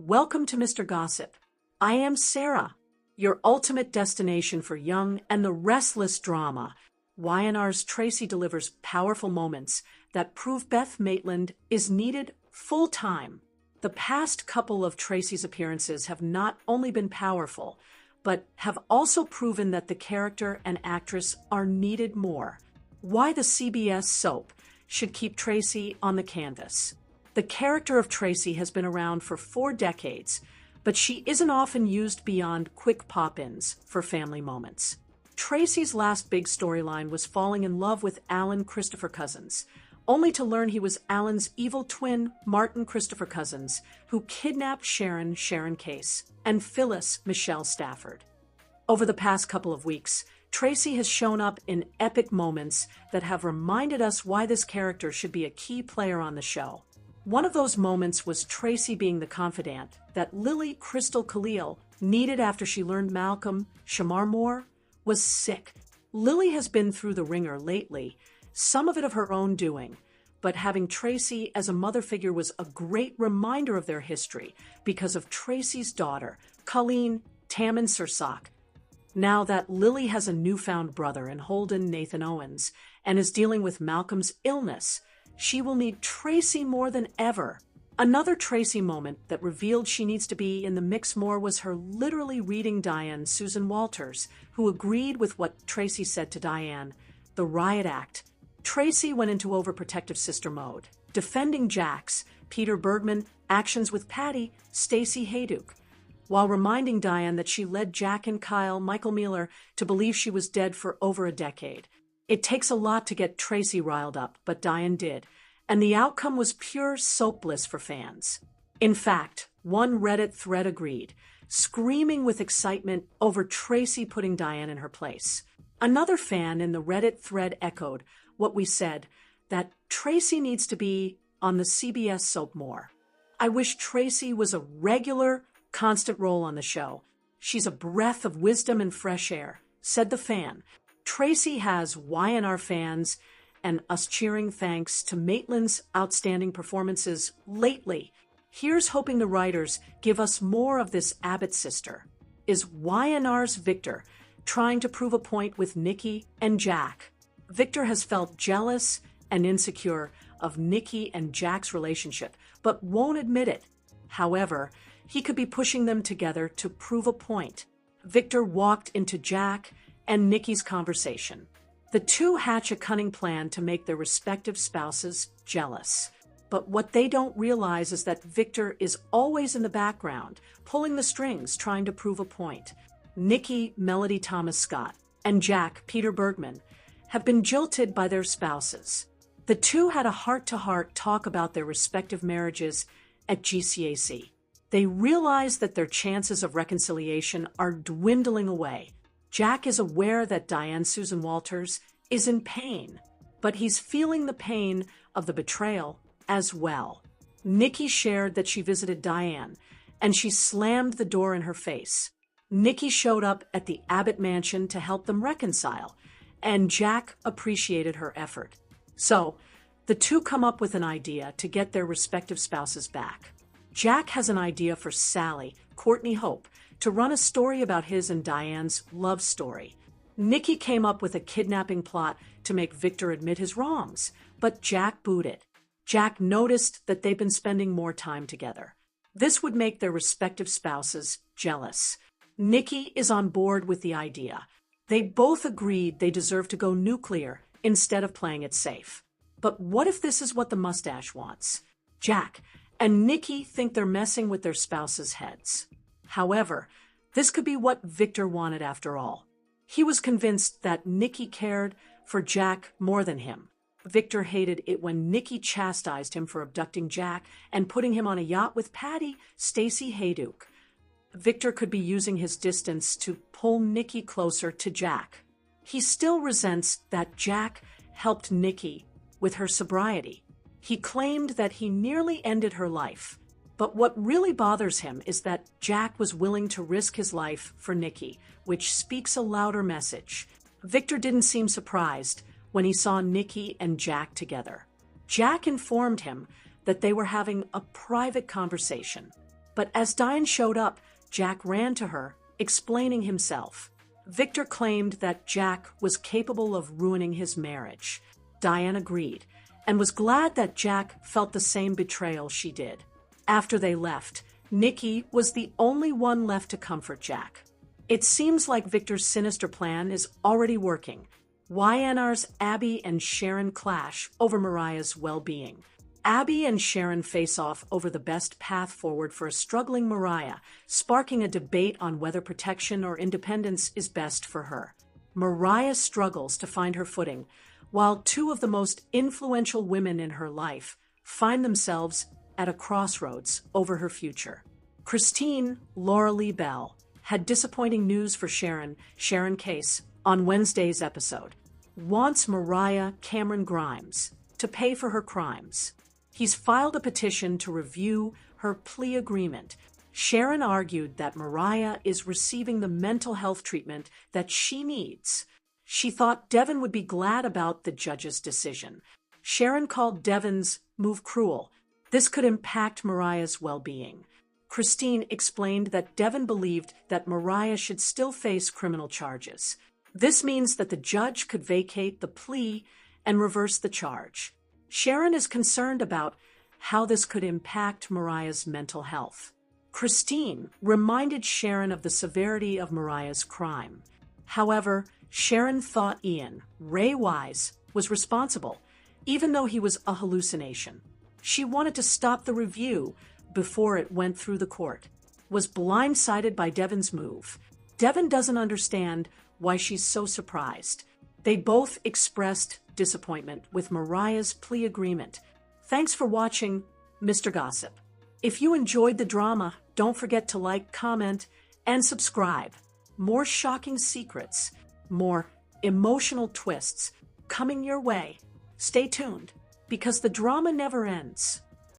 Welcome to Mr. Gossip. I am Sarah, your ultimate destination for young and the restless drama. YNR's Traci delivers powerful moments that prove Beth Maitland is needed full-time. The past couple of Traci's appearances have not only been powerful, but have also proven that the character and actress are needed more. Why the CBS soap should keep Traci on the canvas. The character of Traci has been around for 4 decades, but she isn't often used beyond quick pop-ins for family moments. Traci's last big storyline was falling in love with Alan Christopher Cousins, only to learn he was Alan's evil twin, Martin Christopher Cousins, who kidnapped Sharon Case, and Phyllis Michelle Stafford. Over the past couple of weeks, Traci has shown up in epic moments that have reminded us why this character should be a key player on the show. One of those moments was Traci being the confidant that Lily Crystal Khalil needed after she learned Malcolm Shamar Moore was sick. Lily has been through the ringer lately, some of it of her own doing, but having Traci as a mother figure was a great reminder of their history because of Traci's daughter, Colleen Tammin Sursock. Now that Lily has a newfound brother in Holden Nathan Owens and is dealing with Malcolm's illness, she will need Traci more than ever. Another Traci moment that revealed she needs to be in the mix more was her literally reading Diane Susan Walters, who agreed with what Traci said to Diane. The riot act. Traci went into overprotective sister mode, defending Jack's, Peter Bergman, actions with Patty, Stacey Hayduke, while reminding Diane that she led Jack and Kyle, Michael Mueller, to believe she was dead for over a decade. It takes a lot to get Traci riled up, but Diane did, and the outcome was pure soap bliss for fans. In fact, one Reddit thread agreed, screaming with excitement over Traci putting Diane in her place. Another fan in the Reddit thread echoed what we said, that Traci needs to be on the CBS soap more. I wish Traci was a regular, constant role on the show. She's a breath of wisdom and fresh air, said the fan. Traci has YNR fans and us cheering thanks to Maitland's outstanding performances lately. Here's hoping the writers give us more of this Abbott sister. Is YNR's Victor trying to prove a point with Nikki and Jack? Victor has felt jealous and insecure of Nikki and Jack's relationship, but won't admit it. However, he could be pushing them together to prove a point. Victor walked into Jack and Nikki's conversation. The two hatch a cunning plan to make their respective spouses jealous. But what they don't realize is that Victor is always in the background, pulling the strings, trying to prove a point. Nikki, Melody Thomas Scott, and Jack, Peter Bergman, have been jilted by their spouses. The two had a heart-to-heart talk about their respective marriages at GCAC. They realize that their chances of reconciliation are dwindling away. Jack is aware that Diane Susan Walters is in pain, but he's feeling the pain of the betrayal as well. Nikki shared that she visited Diane, and she slammed the door in her face. Nikki showed up at the Abbott mansion to help them reconcile, and Jack appreciated her effort. So, the two come up with an idea to get their respective spouses back. Jack has an idea for Sally, Courtney Hope, to run a story about his and Diane's love story. Nikki came up with a kidnapping plot to make Victor admit his wrongs, but Jack booed it. Jack noticed that they've been spending more time together. This would make their respective spouses jealous. Nikki is on board with the idea. They both agreed they deserve to go nuclear instead of playing it safe. But what if this is what the mustache wants? Jack and Nikki think they're messing with their spouses' heads. However, this could be what Victor wanted after all. He was convinced that Nikki cared for Jack more than him. Victor hated it when Nikki chastised him for abducting Jack and putting him on a yacht with Patty, Stacey Hayduke. Victor could be using his distance to pull Nikki closer to Jack. He still resents that Jack helped Nikki with her sobriety. He claimed that he nearly ended her life. But what really bothers him is that Jack was willing to risk his life for Nikki, which speaks a louder message. Victor didn't seem surprised when he saw Nikki and Jack together. Jack informed him that they were having a private conversation. But as Diane showed up, Jack ran to her, explaining himself. Victor claimed that Jack was capable of ruining his marriage. Diane agreed, and was glad that Jack felt the same betrayal she did. After they left, Nikki was the only one left to comfort Jack. It seems like Victor's sinister plan is already working. YNR's Abby and Sharon clash over Mariah's well-being. Abby and Sharon face off over the best path forward for a struggling Mariah, sparking a debate on whether protection or independence is best for her. Mariah struggles to find her footing, while two of the most influential women in her life find themselves at a crossroads over her future. Christine Laura Lee Bell had disappointing news for Sharon Case, on Wednesday's episode. Wants Mariah Cameron Grimes to pay for her crimes. He's filed a petition to review her plea agreement. Sharon argued that Mariah is receiving the mental health treatment that she needs. She thought Devin would be glad about the judge's decision. Sharon called Devin's move cruel. This could impact Mariah's well-being. Christine explained that Devin believed that Mariah should still face criminal charges. This means that the judge could vacate the plea and reverse the charge. Sharon is concerned about how this could impact Mariah's mental health. Christine reminded Sharon of the severity of Mariah's crime. However, Sharon thought Ian Ray Wise was responsible, even though he was a hallucination. She wanted to stop the review before it went through the court. Was blindsided by Devin's move. Devin doesn't understand why she's so surprised. They both expressed disappointment with Mariah's plea agreement. Thanks for watching, Mr. Gossip. If you enjoyed the drama, don't forget to like, comment, and subscribe. More shocking secrets, more emotional twists coming your way. Stay tuned, because the drama never ends.